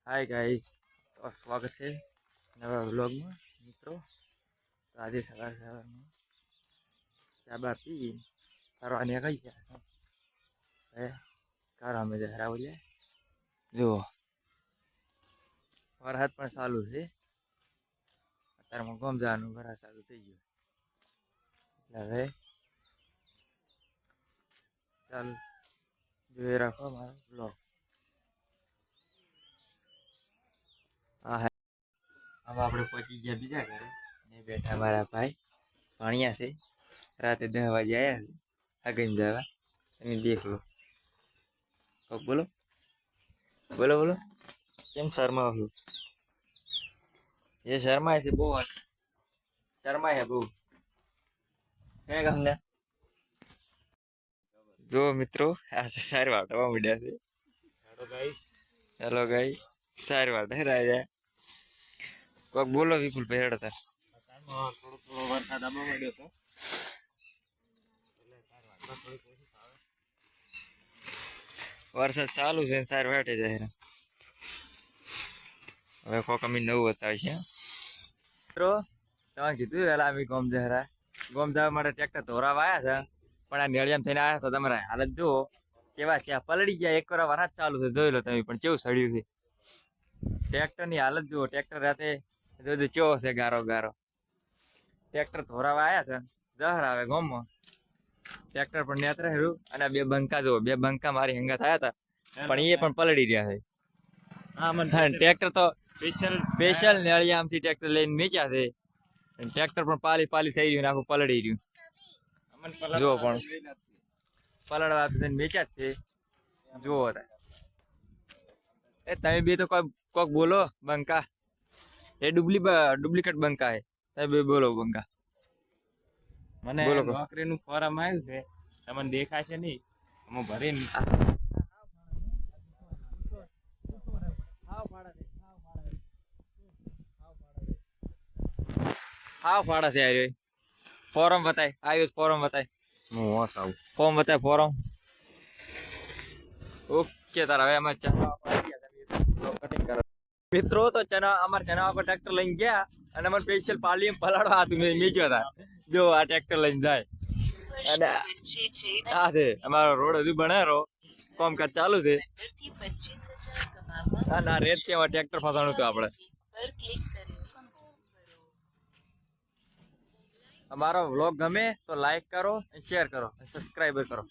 Hi guys. और स्वागत है नवा व्लॉग में मित्रों। तो आज सवार सवार में क्या बात पी फरवानी कई है कार में जहरा बोलिए जो वरसाद पण चालू છે અત્યારમાં ગોમ જવાનું વરસાદ ચાલુ થઈ ગયો એટલે હવે ચાલુ જોઈ રાખો મારો વ્લોગ। હા હવે આપણે પહોંચી ગયા બીજા ઘરે ને બેઠા મારા ભાઈ ભણ્યા છે રાતે 10 વાગે આવ્યા છે આગળ જવા તમે દેખ લો। બોલો બોલો બોલો કેમ શર્મા છો? ये शर्मा है बहुत शर्मा है बहु क्या गमने जो मित्रों ऐसे सारे वाटवा मीडिया से हेलो गाइस सारे वाट है राजा कोक बोलो विपुल पे हेडता थोड़ो वरसाद आबा માંડ્યો તો એટલે સાર વાટવા થોડી કોશિશ આવે વરસાદ ચાલુ છે સાર વાટે જાય હવે કોક અમે નવું બતાવી છે મિત્રો તમે કીધું વેલા અમે ગોમ જવા માટે ટ્રેક્ટર ધોરાવા આવ્યા છે પણ આ નેળિયામ થઈને આવ્યા છો તમારે હાલત જુઓ કેવા છે પલળી ગયા એક વાર વરસાદ ચાલુ છે જોઈ લો તમે પણ કેવું સડ્યું છે ટ્રેક્ટરની હાલત જુઓ ટ્રેક્ટર રાતે જોજો કેવો છે ગારો ગારો ટ્રેક્ટર ધોરાવા આવ્યા છે જહર આવે ગોમમાં ટ્રેક્ટર પણ નેત રહ્યું અને બે બંકા જુઓ બે બંકા મારી હંગાત આવ્યા હતા પણ એ પણ પલળી રહ્યા છે હા ટ્રેક્ટર તો સ્પેશિયલ નેળિયામથી ટ્રેક્ટર લઈને મેચ્યા છે ટ્રેક્ટર પણ પાલી થઈ રહ્યું આખું પલળી રહ્યું જુઓ પણ પલળવા થઈને મેચ્યા જ છે જુઓ એ તમે બે તો કોક બોલો બંકા એ ડુપ્લિકેટ બંકા હે તમે બે બોલો બંકા મને નોકરીનું ફોર્મ આવ્યું છે તમને દેખાશે નહીં હું ભરીને हाव फाड़ा से आयो फॉर्म बताए आयो फॉर्म बताए फॉर्म बताए फॉर्म ओके तारा હવે અમે ચના કટિંગ કરો મિત્રો તો ચના અમાર ચના પર ટ્રેક્ટર લઈને ગયા અને અમાર સ્પેશિયલ પાલીમ પલાડવા હતું મેં મેચ્યો હતા જો આ ટ્રેક્ટર લઈને જાય અને આ છે અમારો રોડ હજુ બનારો કામકાજ ચાલુ છે ના રેત છે ટ્રેક્ટર ફસાણું હતું આપણે हमारा व्लॉग गमे तो लाइक करो शेयर करो सब्सक्राइब करो।